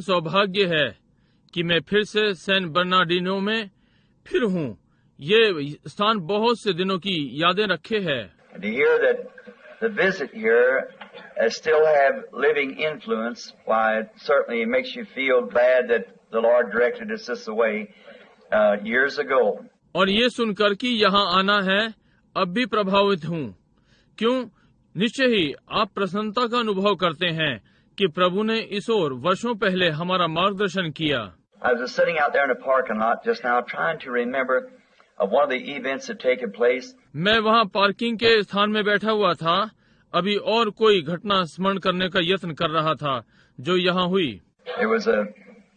सौभाग्य है कि मैं फिर से सैन बर्नार्डिनो में फिर हूँ। ये स्थान बहुत से दिनों की यादें रखे है। To hear that the visit here still have living influence, why it certainly makes you feel glad that the Lord directed us this way years ago. और ये सुनकर कि यहाँ आना है, अब भी प्रभावित हूँ। क्यों? निश्चय ही आप प्रसन्नता का अनुभव करते हैं कि प्रभु ने इस ओर वर्षों पहले हमारा मार्गदर्शन किया। I was sitting out there in the parking lot just now trying to remember one of the events that taken place. मैं वहाँ पार्किंग के स्थान में बैठा हुआ था, अभी और कोई घटना स्मरण करने का यत्न कर रहा था जो यहाँ हुई। There was a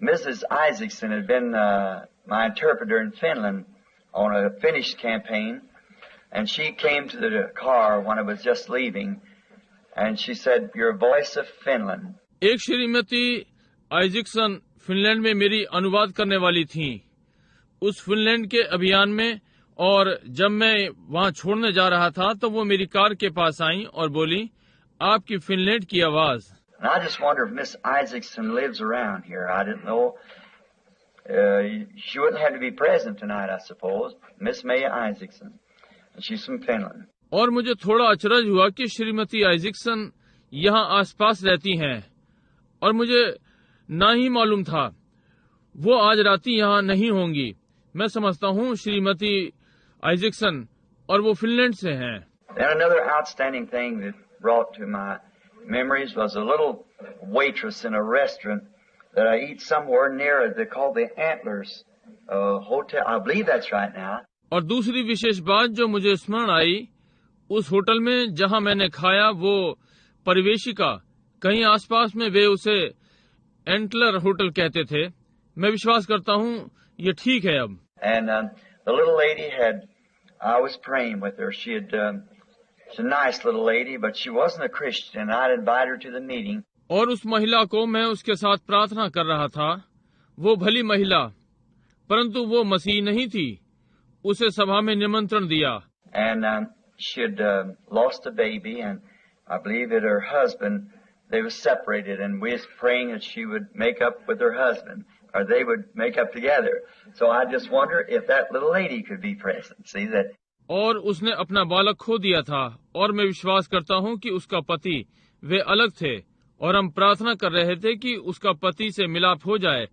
Mrs. Isaacson had been my interpreter in Finland on a Finnish campaign, and she came to the car when I was just leaving, and she said, "You're a voice of Finland." एक Shrimati Isaacson Finland में मेरी अनुवाद करने वाली थीं, उस Finland के अभियान में, और जब मैं वहां छोड़ने जा रहा था तो वो मेरी कार के पास आई और बोली, आपकी फिनलैंड की आवाज। And I just wonder if Miss Isaacson lives around here. I didn't know. She wouldn't have to be present tonight, I suppose. Miss May Isaacson. And she's from Finland. और मुझे थोड़ा अचरज हुआ कि श्रीमती आइजैक्सन यहाँ आसपास रहती हैं, और मुझे ना ही मालूम था वो आज राती यहाँ नहीं होंगी। मैं समझता हूँ श्रीमती आइजैक्सन, और वो फिनलैंड से हैं। Then another outstanding thing that brought to my memories was a little waitress in a restaurant that I eat somewhere near it. They call the Antlers Hotel. I believe that's right now. और दूसरी विशेष बात जो मुझे स्मरण आई, उस hotel में जहाँ मैंने खाया, वो परिवेशिका, कहीं आसपास में वे उसे एंटलर होटल कहते थे। मैं विश्वास करता हूँ ये ठीक है अब। And the little lady I was praying with her. She's a nice little lady, but she wasn't a Christian. I'd invite her to the meeting. और उस महिला को मैं उसके साथ प्रार्थना कर रहा था। वो भली महिला, परंतु वो मसीह नहीं थी। उसे सभा में निमंत्रण दिया। And she had lost a baby, and I believe that her husband, they were separated, and we was praying that she would make up with her husband, or they would make up together. So I just wonder if that little lady could be present. See that? और उसने अपना बालक खो दिया था, और मैं विश्वास करता हूँ कि उसका पति, वे अलग थे, और हम प्रार्थना कर रहे थे कि उसका पति से मिलाप हो जाए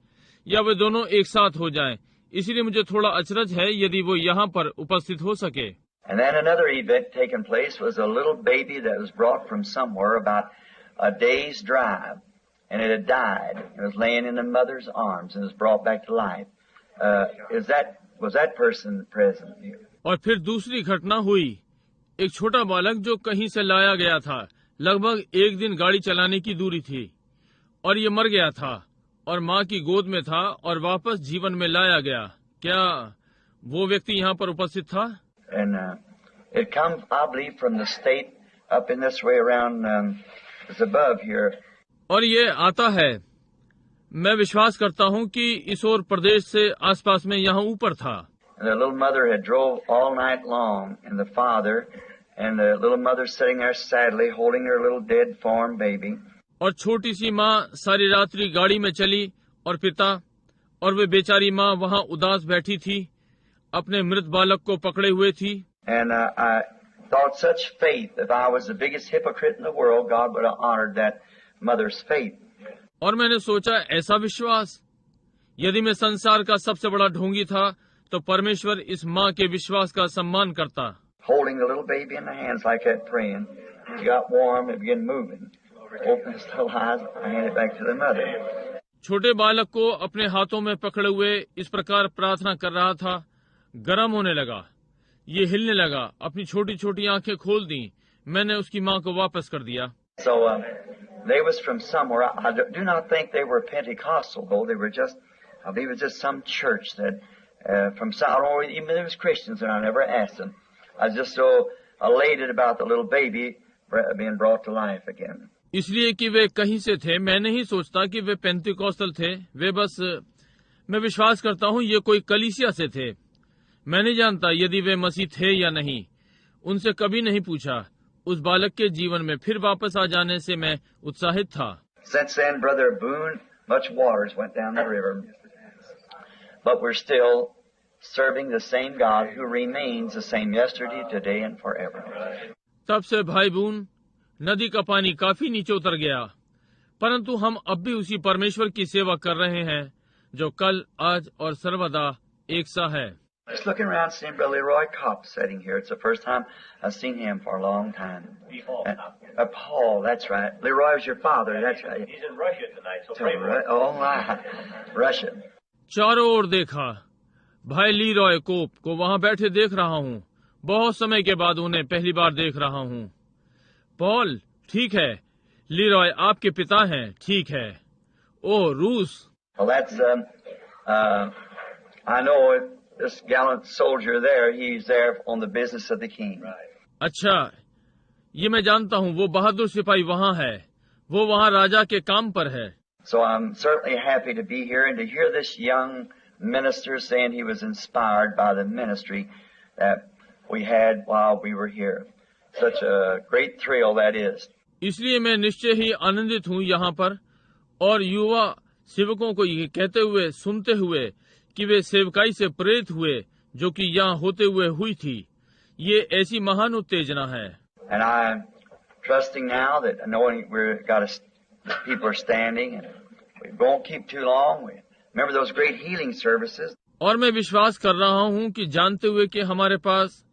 या वे दोनों एक साथ हो जाएं। इसलिए मुझे थोड़ा अचरज है यदि वो यहाँ पर उपस्थित हो सके। And then another event taking place was a little baby that was brought from somewhere about a day's drive, and it had died. It was laying in the mother's arms and was brought back to life. Was that person present here? और फिर दूसरी घटना हुई, एक छोटा बालक जो कहीं से लाया गया था, लगभग एक दिन गाड़ी चलाने की दूरी थी, और ये मर गया था और माँ की गोद में था और वापस जीवन में लाया गया। क्या वो व्यक्ति यहाँ पर उपस्थित था? And it comes, I believe, from the state up in this way around, it's above here. और ये आता है, मैं विश्वास करता हूँ कि इस ओर प्रदेश से आसपास में यहाँ ऊपर था। And the little mother had drove all night long, and the father, and the little mother sitting there sadly holding her little dead foreign baby. और छोटी सी माँ सारी रात्रि गाड़ी में चली, और पिता और वे बेचारी माँ वहाँ उदास बैठी थी, अपने मृत बालक को पकड़े हुए थी। And I thought such faith, if I was the biggest hypocrite in the world, God would have honored that mother's faith. और मैंने सोचा, ऐसा विश्वास, यदि मैं संसार का सबसे बड़ा ढोंगी था तो परमेश्वर इस माँ के विश्वास का सम्मान करता। Holding the little baby in the hands like that, praying. She got warm and began moving. Opened his little eyes, I handed it back to the mother. छोटे बालक को अपने हाथों में पकड़े हुए इस प्रकार प्रार्थना कर रहा था। गर्म होने लगा, ये हिलने लगा, अपनी छोटी छोटी आंखें खोल दी। मैंने उसकी माँ को वापस कर दिया। So they was from somewhere. I do not think they were Pentecostal, though. They were just, I believe it was just some church that from some. I don't know even if it was Christians, and I never asked them. I was just so elated about the little baby being brought to life again. इसलिए कि वे कहीं से थे, मैं नहीं सोचता कि वे पेंतिकोस्टल थे। वे बस, मैं विश्वास करता हूँ ये कोई कलीसिया से थे। मैं नहीं जानता यदि वे मसीह थे या नहीं, उनसे कभी नहीं पूछा। उस बालक के जीवन में फिर वापस आ जाने से मैं उत्साहित था। Since then, Brother Boone, Much waters went down the river. But we're still serving the same God who remains the same yesterday, today, and forever. तब से भाई बून नदी का पानी काफी नीचे उतर गया, परंतु हम अब भी उसी परमेश्वर की सेवा कर रहे हैं जो कल, आज और सर्वदा एक सा है। Just looking around, seeing Brother Leroy Kopp sitting here. It's the first time I've seen him for a long time. Paul, that's right. Leroy was your father, that's right. He's in Russia tonight, so pray for him. Oh my, Russia. चारों ओर देखा, भाई लीरॉय कोप को वहां बैठे देख रहा हूँ। बहुत समय के बाद उन्हें पहली बार देख रहा हूँ। पॉल, ठीक है। लीरॉय आपके पिता हैं, ठीक है। ओह, रूस। Well, that's I know this gallant soldier there. He's there on the business of the king. अच्छा, ये मैं जानता हूँ, वो बहादुर सिपाही वहाँ है, वो वहाँ राजा के काम पर है। So I'm certainly happy to be here and to hear this young minister saying he was inspired by the ministry that we had while we were here. Such a great thrill that is. इसलिए मैं निश्चय ही आनंदित हूँ यहाँ पर, और युवा सेवकों को ये कहते हुए सुनते हुए कि वे सेवकाई से प्रेरित हुए जो कि यहाँ होते हुए हुई थी। ये ऐसी महान उत्तेजना है। And I'm trusting now that knowing the people are standing and we won't keep too long. Remember those great healing services. और मैं विश्वास कर रहा हूँ कि जानते हुए कि हमारे पास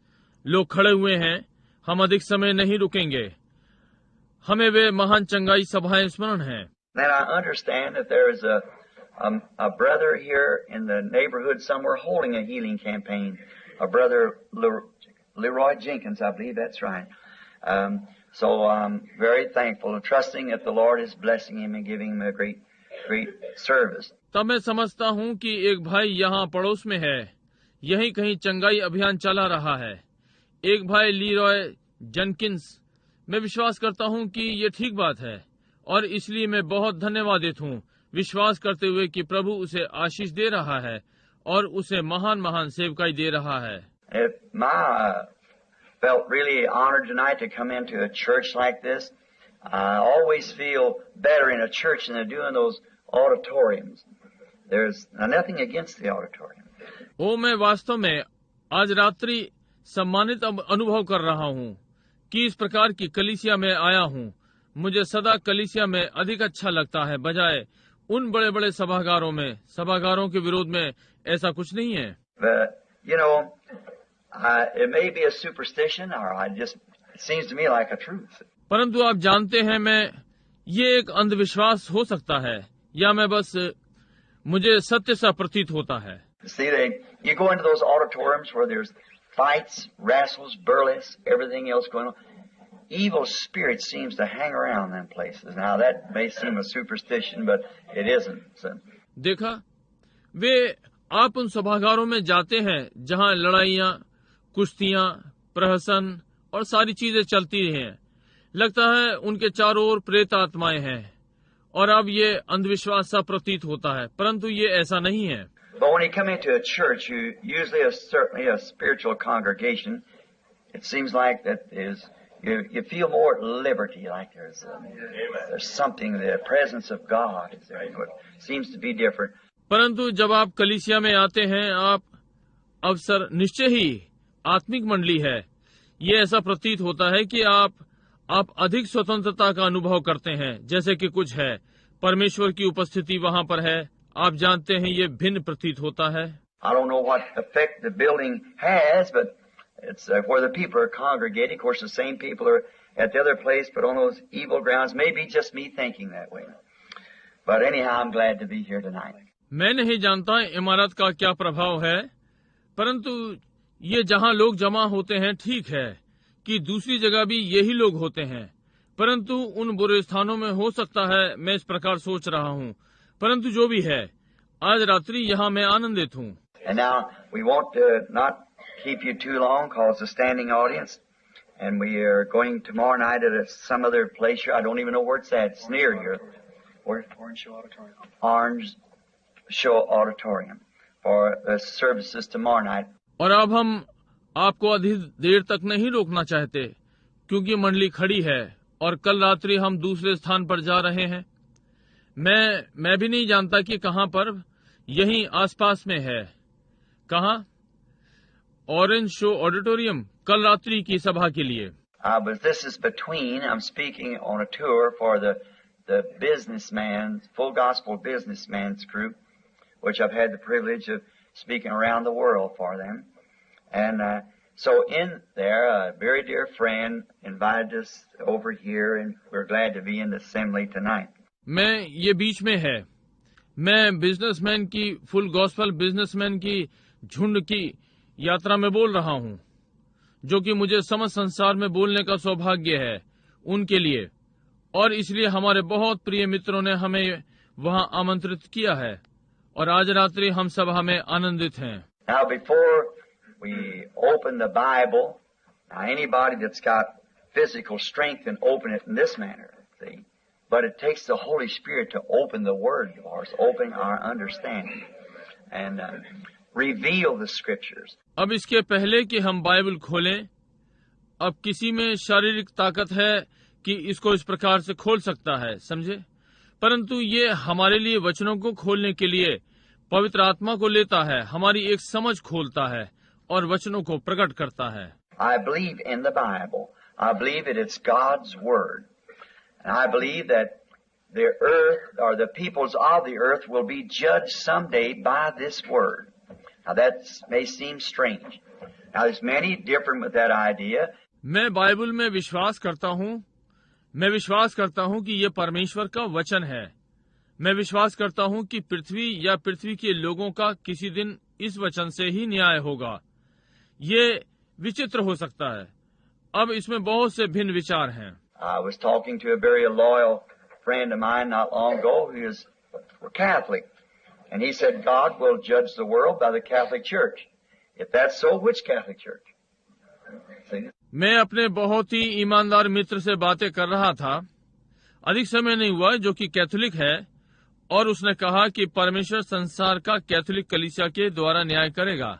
लोग खड़े हुए हैं, हम अधिक समय नहीं रुकेंगे। हमें वे महान चंगाई सभाएं स्मरण हैं। Then I understand that there is a brother here in the neighborhood somewhere holding a healing campaign. A brother Leroy Jenkins, I believe that's right. So I'm very thankful and trusting that the Lord is blessing him and giving him a great service. तब मैं समझता हूँ कि एक भाई यहाँ पड़ोस में है, यहीं कहीं चंगाई अभियान चला रहा है। एक भाई लीरॉय जेनकिंस। मैं विश्वास करता हूँ कि ये ठीक बात है, और इसलिए मैं बहुत धन्यवादित हूँ, विश्वास करते हुए कि प्रभु उसे आशीष दे रहा है और उसे महान महान सेवकाई दे रहा है। Felt really honored tonight to come into a church like this. I always feel better in a church than doing those auditoriums. There's nothing against the auditorium. ओ, मैं वास्तव में आज रात्रि सम्मानित अनुभव कर रहा हूँ कि इस प्रकार की कलीसिया में आया हूँ। मुझे सदा कलीसिया में अधिक अच्छा लगता है बजाय उन बड़े बड़े सभागारों में। सभागारों के विरोध में ऐसा कुछ नहीं है। You know, it may be a superstition, or it seems to me like a truth. परंतु आप जानते हैं, ये एक अंधविश्वास हो सकता है, या मैं बस मुझे सत्य सा प्रतीत होता है। See, you go into those auditoriums where there's fights, wrestles, burlesque, everything else going on. Evil spirit seems to hang around them places. Now that may seem a superstition, but it isn't. So. देखा, वे आप उन सभागारों में जाते हैं जहाँ लड़ाइयाँ, कुश्तियाँ, प्रहसन और सारी चीजें चलती हैं। लगता है उनके चारों ओर प्रेत आत्माएं हैं, और अब ये अंधविश्वास सा प्रतीत होता है, परंतु ये ऐसा नहीं है। But when you come into a church, you usually certainly a spiritual congregation. It seems like that is you feel more at liberty, like there's something, the presence of God is there. It seems to be different. परंतु जब आप कलीसिया में आते हैं, आप अवसर निश्चय ही आत्मिक मंडली है। ये ऐसा प्रतीत होता है कि आप अधिक स्वतंत्रता का अनुभव करते हैं, जैसे कि कुछ है, परमेश्वर की उपस्थिति वहाँ पर है। आप जानते हैं, ये भिन्न प्रतीत होता है। I don't know what effect the building has, but it's where the people are congregating. Of course, the same people are at the other place, but on those evil grounds. Maybe just me thinking that way. But anyhow, I'm glad to be here tonight. मैं नहीं जानता इमारत का क्या प्रभाव है, परंतु ये जहाँ लोग जमा होते हैं, ठीक है कि दूसरी जगह भी यही लोग होते हैं, परंतु उन बुरे स्थानों में हो सकता है मैं इस प्रकार सोच रहा हूँ। परंतु जो भी है, आज रात्रि यहाँ मैं आनंदित हूँ। And now we want to not keep you too long, cause it's a standing audience, and we are going tomorrow night at some other place here. I don't even know where it's at. It's near here. Where? Orange Show Auditorium. Orange Show Auditorium for the services tomorrow night. और अब हम आपको अधिक देर तक नहीं रोकना चाहते, क्योंकि मंडली खड़ी है और कल रात्रि हम दूसरे स्थान पर जा रहे हैं। मैं भी नहीं जानता कि कहाँ पर, यहीं आसपास में है। कहाँ? ऑरेंज शो ऑडिटोरियम, कल रात्रि की सभा के लिए। But this is between, I'm speaking on a tour for the businessman's, full gospel businessman's group, which I've had the privilege of speaking around the world for them. And so in there, a very dear friend invited us over here, and we're glad to be in the assembly tonight. मैं ये बीच में है, मैं businessman की, full gospel businessman की झुंड की यात्रा में बोल रहा हूँ, जो कि मुझे समस्त संसार में बोलने का सौभाग्य है उनके लिए, और इसलिए हमारे बहुत प्रिय मित्रों ने हमें वहां आमंत्रित किया है, और आज रात्रि हम सभा में आनंदित हैं। Now before we open the Bible, now anybody that's got physical strength can open it in this manner, see? But it takes the Holy Spirit to open the Word for us, open our understanding, and reveal the Scriptures. अब इसके पहले कि हम Bible खोलें, अब किसी में शारीरिक ताकत है कि इसको इस प्रकार से खोल सकता है, समझे? परंतु ये हमारे लिए वचनों को खोलने के लिए पवित्र आत्मा को लेता है, हमारी एक समझ खोलता है और वचनों को प्रकट करता है। I believe in the Bible. I believe that it's God's Word. And I believe that the earth, or the peoples of the earth, will be judged someday by this Word. Now that may seem strange. Now there's many different with that idea. मैं Bible में विश्वास करता हूँ। मैं विश्वास करता हूँ कि ये परमेश्वर का वचन है। मैं विश्वास करता हूँ कि पृथ्वी या पृथ्वी के लोगों का किसी दिन इस वचन से ही न्याय होगा। ये विचित्र हो सकता है। अब इसमें बहुत से भिन्न विचार हैं। I was talking to a very loyal friend of mine not long ago who is Catholic. And he said, God will judge the world by the Catholic Church. If that's so, which Catholic Church? See? मैं अपने बहुत ही ईमानदार मित्र से बातें कर रहा था, अधिक समय नहीं हुआ, जो कि कैथोलिक है, और उसने कहा कि परमेश्वर संसार का कैथोलिक कलीसिया के द्वारा न्याय करेगा।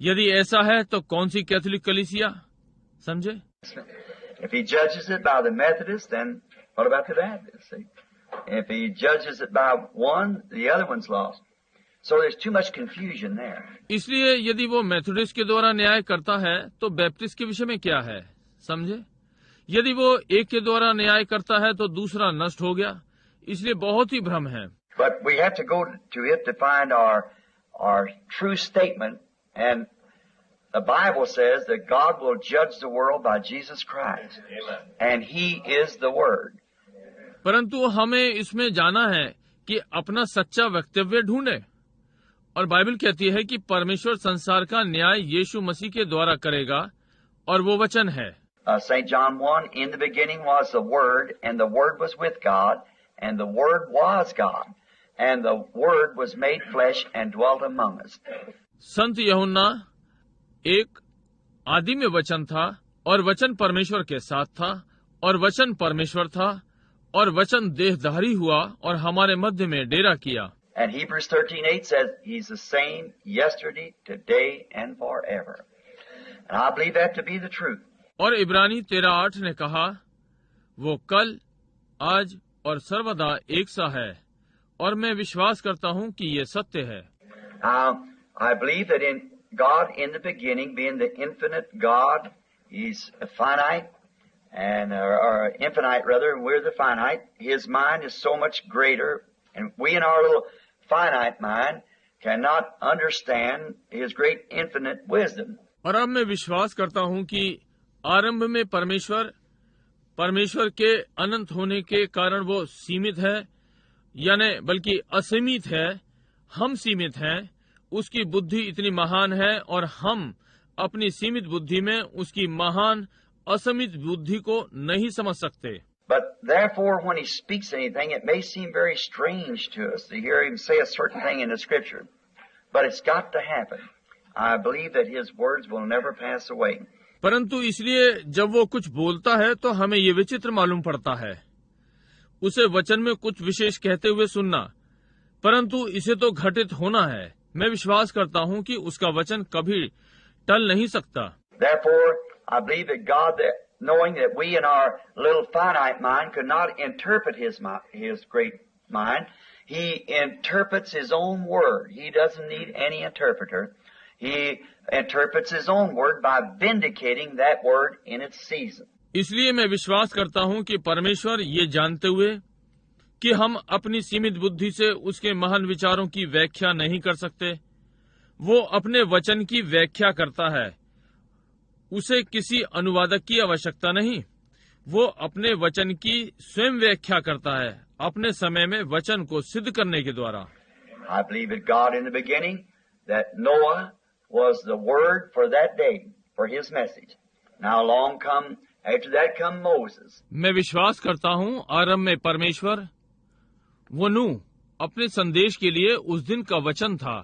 यदि ऐसा है तो कौन सी कैथोलिक कलीसिया, समझे? If he judges it by the Methodists, then what about the Baptists? See? If he judges it by one, the other one's lost. So there's too much confusion there. इसलिए यदि वो मेथोडिस्ट के द्वारा न्याय करता है तो बैप्टिस्ट के विषय में क्या है, समझे? यदि वो एक के द्वारा न्याय करता है तो दूसरा नष्ट हो गया, इसलिए बहुत ही भ्रम है। But we have to go to it to find our true statement, and the Bible says that God will judge the world by Jesus Christ. Amen. And He is the Word. परंतु हमें इसमें जाना है कि अपना सच्चा वक्तव्य ढूंढे, और बाइबल कहती है कि परमेश्वर संसार का न्याय यीशु मसीह के द्वारा करेगा, और वो वचन है। St. John 1, in the beginning was the Word, and the Word was with God, and the Word was God, and the Word was made flesh and dwelt among us. संत यूहन्ना 1, आदि में वचन था, और वचन परमेश्वर के साथ था, और वचन परमेश्वर था, और वचन देहधारी हुआ और हमारे मध्य में डेरा किया। And Hebrews 13:8 says He's the same yesterday, today, and forever. And I believe that to be the truth. और इब्रानी 13:8 ने कहा, वो कल, आज और सर्वदा एक सा है, और मैं विश्वास करता हूँ कि ये सत्य है। I believe that in God in the beginning, being the infinite God, He's finite, and or infinite rather, and we're the finite. His mind is so much greater, and we in our little finite mind cannot understand His great infinite wisdom. और अब मैं विश्वास करता हूँ कि आरंभ में परमेश्वर के अनंत होने के कारण वो सीमित है, यानी बल्कि असीमित है। हम सीमित हैं, उसकी बुद्धि इतनी महान है, और हम अपनी सीमित बुद्धि में उसकी महान असीमित बुद्धि को नहीं समझ सकते। But therefore, when He speaks anything, it may seem very strange to us to hear Him say a certain thing in the Scripture. But it's got to happen. I believe that His words will never pass away. परंतु इसलिए जब वो कुछ बोलता है तो हमें ये विचित्र मालूम पड़ता है, उसे वचन में कुछ विशेष कहते हुए सुनना, परंतु इसे तो घटित होना है। मैं विश्वास करता हूँ कि उसका वचन कभी टल नहीं सकता। Therefore, I believe that God, knowing that we in our little finite mind could not interpret His great mind. He interprets his own word. He doesn't need any interpreter. He interprets his own word by vindicating that word in its season. इसलिए मैं विश्वास करता हूं कि परमेश्वर ये जानते हुए कि हम अपनी सीमित बुद्धि से उसके महान विचारों की व्याख्या नहीं कर सकते, वो अपने वचन की व्याख्या करता है। उसे किसी अनुवादक की आवश्यकता नहीं, वो अपने वचन की स्वयं व्याख्या करता है, अपने समय में वचन को सिद्ध करने के द्वारा। I believe that God in the beginning, that Noah was the word for that day, for his message. Now along come, after that come Moses. मैं विश्वास करता हूं आरंभ में परमेश्वर, वो नूह अपने संदेश के लिए उस दिन का वचन था,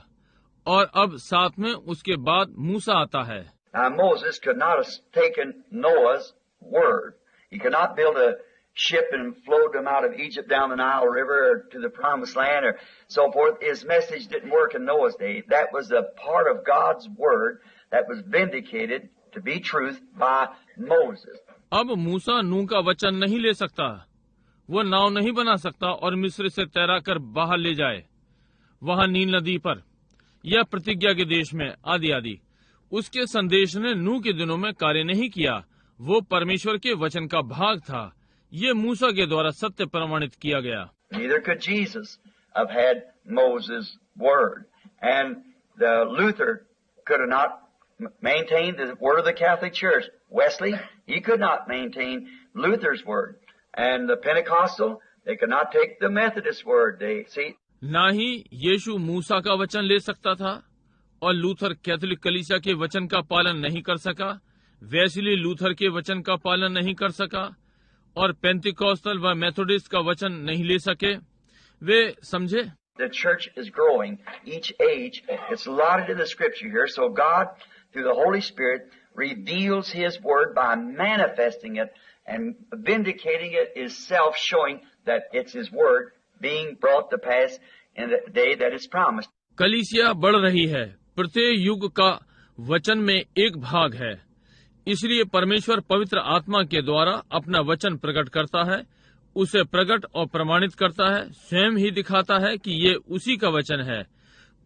और अब साथ में उसके बाद मूसा आता है। Now Moses could not have taken Noah's word. He could not build a ship and float them out of Egypt down the Nile River or to the Promised Land or so forth. His message didn't work in Noah's day. That was a part of God's word that was vindicated to be truth by Moses. अब मूसा नूह का वचन नहीं ले सकता, वो नाव नहीं बना सकता और मिस्र से तैरा कर बाहर ले जाए, वहां नील नदी पर या प्रतिज्ञा के देश में आदि आदि। उसके संदेश ने नूह के दिनों में कार्य नहीं किया, वो परमेश्वर के वचन का भाग था। ये मूसा के द्वारा सत्य प्रमाणित किया गया। Neither could Jesus have had Moses' word, and the Luther could have not maintained the word of the Catholic Church. Wesley, he could not maintain Luther's word, and the Pentecostal, they could not take the Methodist word. They see. ना ही यीशु मूसा का वचन ले सकता था, और Luther Catholic कलीसिया के वचन का पालन नहीं कर सका, वेस्ली लूथर के वचन का पालन नहीं कर सका, और पेंटिकॉस्टल व मेथोडिस्ट का वचन नहीं ले सके। वे समझे। The church is growing each age. It's allotted in the scripture here. So God, through the Holy Spirit, reveals His word by manifesting it and vindicating it is self-showing that it's His word being brought to pass in the day that is promised. कलीसिया बढ़ रही है, प्रत्येक युग का वचन में एक भाग है, इसलिए परमेश्वर पवित्र आत्मा के द्वारा अपना वचन प्रकट करता है, उसे प्रकट और प्रमाणित करता है, स्वयं ही दिखाता है कि ये उसी का वचन है,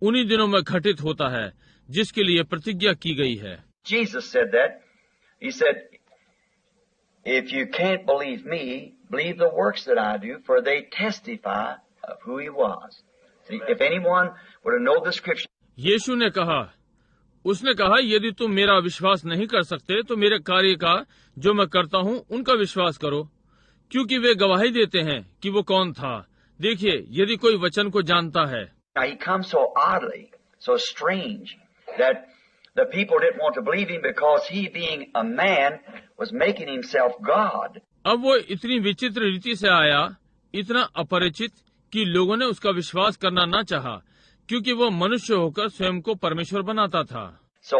उन्हीं दिनों में घटित होता है जिसके लिए प्रतिज्ञा की गई है। Jesus said that. He said, if you can't believe me, believe the works that I do, for they testify of who He was. See, if anyone were to know the scripture. यीशु ने कहा, उसने कहा, यदि तुम मेरा विश्वास नहीं कर सकते तो मेरे कार्य का जो मैं करता हूँ उनका विश्वास करो, क्योंकि वे गवाही देते हैं कि वो कौन था। देखिए, यदि कोई वचन को जानता है। Now He comes so oddly, so strange, that the people didn't want to believe Him because He, being a man, was making Himself God. अब वो इतनी विचित्र रीति से आया, इतना अपरिचित कि लोगों ने उसका विश्वास करना न चाहा, क्योंकि वो मनुष्य होकर स्वयं को परमेश्वर बनाता था। So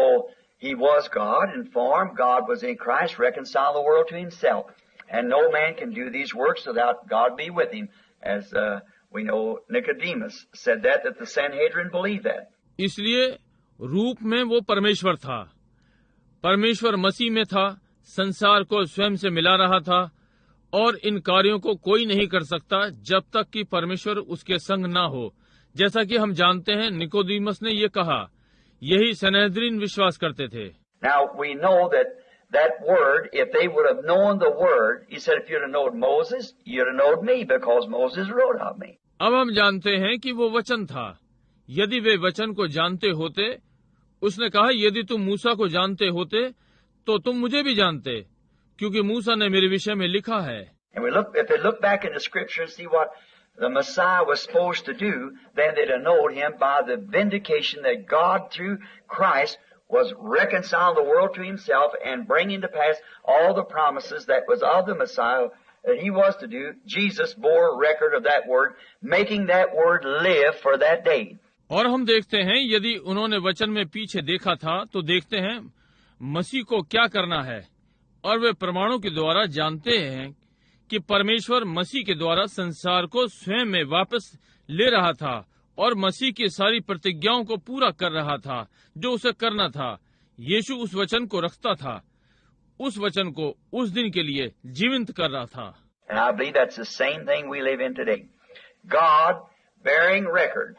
He was God in form. God was in Christ, reconcile the world to Himself, and no man can do these works without God be with him, as we know Nicodemus said that the Sanhedrin believed that. इसलिए रूप में वो परमेश्वर था, परमेश्वर मसीह में था, संसार को स्वयं से मिला रहा था, और इन कार्यों को कोई नहीं कर सकता जब तक कि परमेश्वर उसके संग ना हो। जैसा कि हम जानते हैं, निकोदेमुस ने ये कहा, यही सनहेद्रिन विश्वास करते थे। Now we know that word, if they would have known the word, He said, if you'd have known Moses, you'd have known me, because Moses wrote of me. अब हम जानते हैं कि वो वचन था। यदि वे वचन को जानते होते, उसने कहा, यदि तुम मूसा को जानते होते तो तुम मुझे भी जानते, क्योंकि मूसा ने मेरे विषय में लिखा है। And if they look back in the scripture and see what the Messiah was supposed to do, then they'd have known Him by the vindication that God through Christ was reconciling the world to Himself and bringing to pass all the promises that was of the Messiah that He was to do. Jesus bore record of that word, making that word live for that day. और हम देखते हैं, यदि उन्होंने वचन में पीछे देखा था तो देखते हैं मसीह को क्या करना है, और वे प्रमाणों के द्वारा जानते हैं कि परमेश्वर मसीह के द्वारा संसार को स्वयं में वापस ले रहा था और मसीह की सारी प्रतिज्ञाओं को पूरा कर रहा था जो उसे करना था। यीशु उस वचन को रखता था, उस वचन को उस दिन के लिए जीवित कर रहा था। And I believe that's the same thing we live in today. God bearing record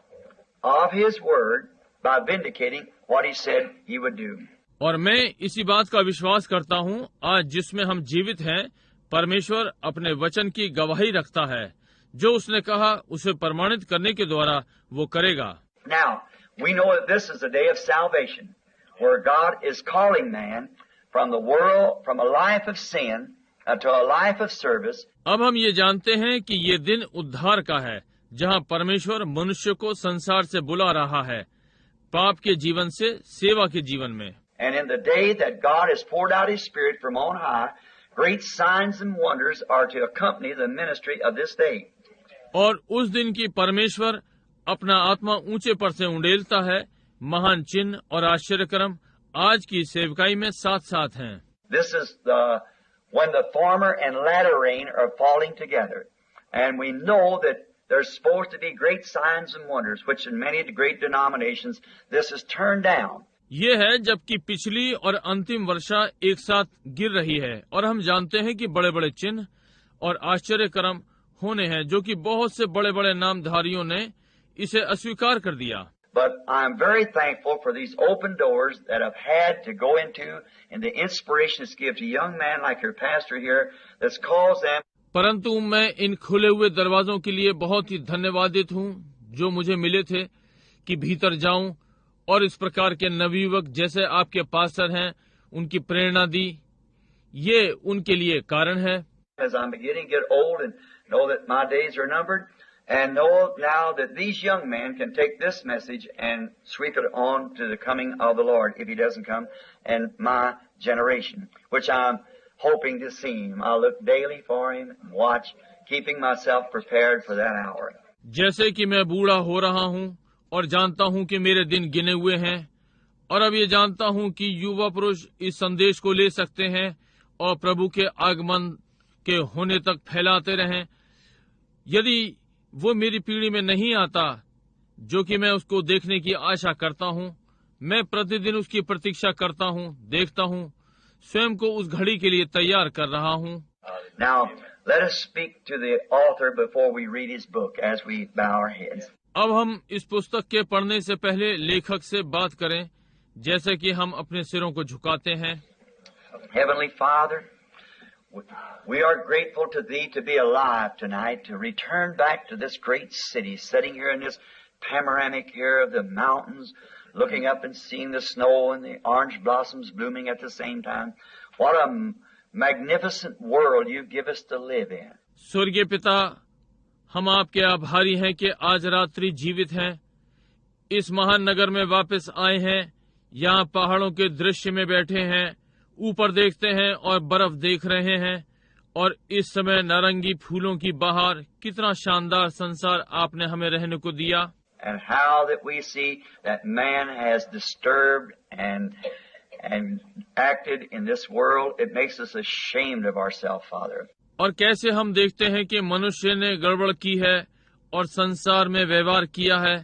of His word by vindicating what He said He would do. और मैं इसी बात का विश्वास करता हूँ, आज जिसमें हम जीवित हैं, परमेश्वर अपने वचन की गवाही रखता है। जो उसने कहा उसे प्रमाणित करने के द्वारा वो करेगा। Now, we know that this is the day of salvation, where God is calling man from the world, from a life of sin to a life of service. अब हम ये जानते हैं कि ये दिन उद्धार का है, जहाँ परमेश्वर मनुष्य को संसार से बुला रहा है, पाप के जीवन से सेवा के जीवन में। And in the day that God has poured out His Spirit from on high, great signs and wonders are to accompany the ministry of this day. और उस दिन की परमेश्वर अपना आत्मा ऊंचे पर से उंडेलता है, महान चिन्ह और आश्चर्यक्रम आज की सेवकाई में साथ साथ हैं। This is when the former and latter rain are falling together, and we know that there's supposed to be great signs and wonders, which in many great denominations this is turned down. ये है जबकि पिछली और अंतिम वर्षा एक साथ गिर रही है, और हम जानते हैं कि बड़े बड़े चिन्ह और आश्चर्यक्रम होने हैं, जो कि बहुत से बड़े बड़े नामधारियों ने इसे अस्वीकार कर दिया। But I'm very thankful for these open doors that I've had to go into and the inspiration it's given to young men like your pastor here that's caused them. परंतु मैं इन खुले हुए दरवाजों के लिए बहुत ही धन्यवादित हूँ जो मुझे मिले थे कि भीतर जाऊं और इस प्रकार के नवयुवक जैसे आपके पास्टर हैं उनकी प्रेरणा दी। ये उनके लिए कारण है। As I'm beginning to get old and know that my days are numbered, and know now that these young men can take this message and sweep it on to the coming of the Lord if He doesn't come in my generation, which I'm hoping to see Him. I look daily for Him and watch, keeping myself prepared for that hour. जैसे कि मैं बूढ़ा हो रहा हूँ और जानता हूँ कि मेरे दिन गिने हुए हैं, और अब ये जानता हूँ कि युवा पुरुष इस संदेश को ले सकते हैं और प्रभु के आगमन के होने तक फैलाते रहें। यदि वो मेरी पीढ़ी में नहीं आता, जो कि मैं उसको देखने की आशा करता हूँ, मैं प्रतिदिन उसकी प्रतीक्षा करता हूँ, देखता हूँ, स्वयं को उस घड़ी के लिए तैयार कर रहा हूँ। Now, let us speak to the author before we read his book as we bow our heads. अब हम इस पुस्तक के पढ़ने से पहले लेखक से बात करें, जैसे कि हम अपने सिरों को झुकाते हैं। Heavenly Father, we are grateful to Thee to be alive tonight, to return back to this great city, sitting here in this panoramic here of the mountains, looking up and seeing the snow and the orange blossoms blooming at the same time. What a magnificent world You give us to live in. स्वर्गीय पिता, हम आपके आभारी हैं कि आज रात्रि जीवित हैं, इस महान नगर में वापस आए हैं, यहाँ पहाड़ों के दृश्य में बैठे हैं, ऊपर देखते हैं और बर्फ देख रहे हैं, और इस समय नारंगी फूलों की बहार, कितना शानदार संसार आपने हमें रहने को दिया। And how that we see that man has disturbed and acted in this world, it makes us ashamed of ourselves, Father. और कैसे हम देखते हैं कि मनुष्य ने गड़बड़ की है और संसार में व्यवहार किया है।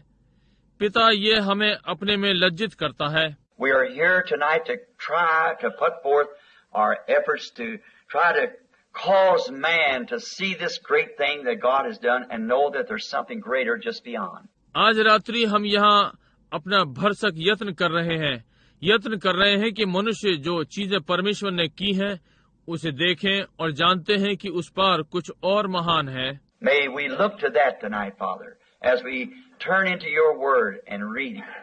पिता, ये हमें अपने में लज्जित करता है। We are here tonight to try to put forth our efforts to try to cause man to see this great thing that God has done and know that there's something greater just beyond. आज रात्रि हम यहाँ अपना भरसक यत्न कर रहे हैं कि मनुष्य जो चीजें परमेश्वर ने की हैं उसे देखें और जानते हैं कि उस पार कुछ और महान है। May we look to that tonight, Father, as we turn into Your Word and read it.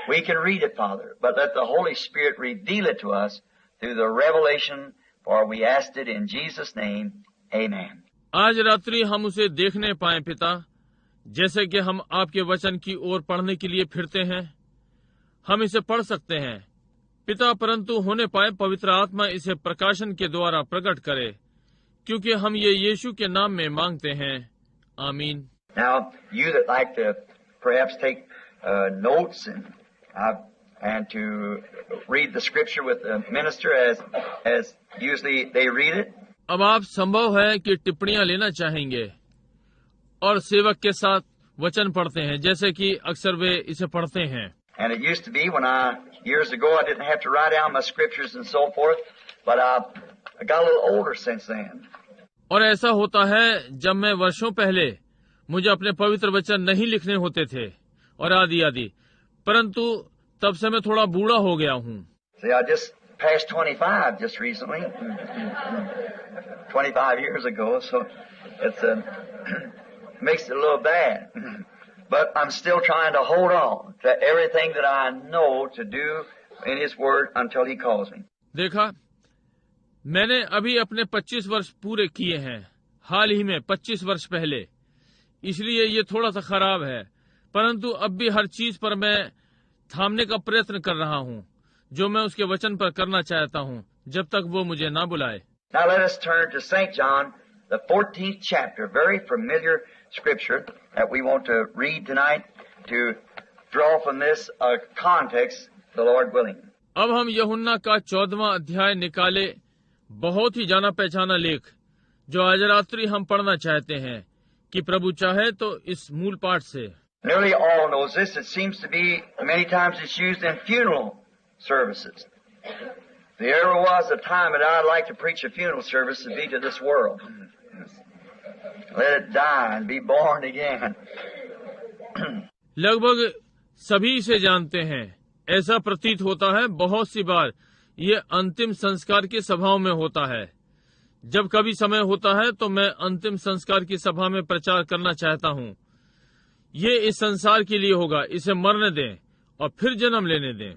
We can read it, Father, but let the Holy Spirit reveal it to us through the revelation, for we asked it in Jesus' name. Amen. आज रात्रि हम उसे देखने पाए पिता, जैसे कि हम आपके वचन की ओर पढ़ने के लिए फिरते हैं। हम इसे पढ़ सकते हैं पिता, परंतु होने पाए पवित्र आत्मा इसे प्रकाशन के द्वारा प्रकट करे, क्योंकि हम ये यीशु के नाम में मांगते हैं। आमीन। Now, you that like to perhaps take notes and to read the scripture with the minister as usually they read it. अब आप संभव है कि टिप्पणियां लेना चाहेंगे और सेवक के साथ वचन पढ़ते हैं, जैसे कि अक्सर वे इसे पढ़ते हैं। And it used to be when years ago, I didn't have to write down my scriptures and so forth, but I got a little older since then. और ऐसा होता है, जब मैं वर्षों पहले मुझे अपने पवित्र वचन नहीं लिखने होते थे और आदि आदि, परंतु तब से मैं थोड़ा बूढ़ा हो गया हूँ। See, I just passed 25 just recently, 25 years ago, so it's makes it a little bad. But I'm still trying to hold on to everything that I know to do in His Word until He calls me. देखा, मैंने अभी अपने 25 वर्ष पूरे किए हैं, हाल ही में 25 वर्ष पहले, इसलिए ये थोड़ा सा खराब है, परंतु अब भी हर चीज पर मैं थामने का प्रयत्न कर रहा हूँ जो मैं उसके वचन पर करना चाहता हूँ, जब तक वो मुझे ना बुलाए। Now let us turn to St. John, the 14th chapter, very familiar scripture that we want to read tonight to draw from this context, the Lord willing. अब हम यूहन्ना का 14वां अध्याय निकाले, बहुत ही जाना पहचाना लेख जो आज रात्रि हम पढ़ना चाहते हैं कि प्रभु चाहे तो इस मूल पाठ से। Nearly all knows this. It seems to be many times it's used in funeral services. If there ever was a time that I'd like to preach a funeral service, it'd be to this world. Let it die and be born again. लगभग सभी इसे जानते हैं। ऐसा प्रतीत होता है बहुत सी बार ये अंतिम संस्कार की सभाओं में होता है। जब कभी समय होता है तो मैं अंतिम संस्कार की सभा में प्रचार करना चाहता हूँ। ये इस संसार के लिए होगा, इसे मरने दें और फिर जन्म लेने दें।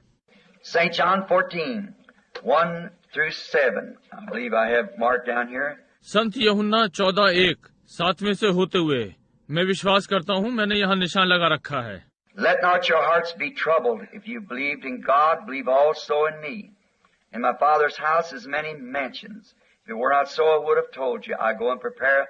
St. John 14, 1 through 7. I believe I have marked down here. संत यूहन्ना 14:1 7वें से होते हुए, मैं विश्वास करता हूँ मैंने यहाँ निशान लगा रखा है। Let not your hearts be troubled. If you believed in God, believe also in me. In my Father's house is many mansions. If it were not so, I would have told you. I go and prepare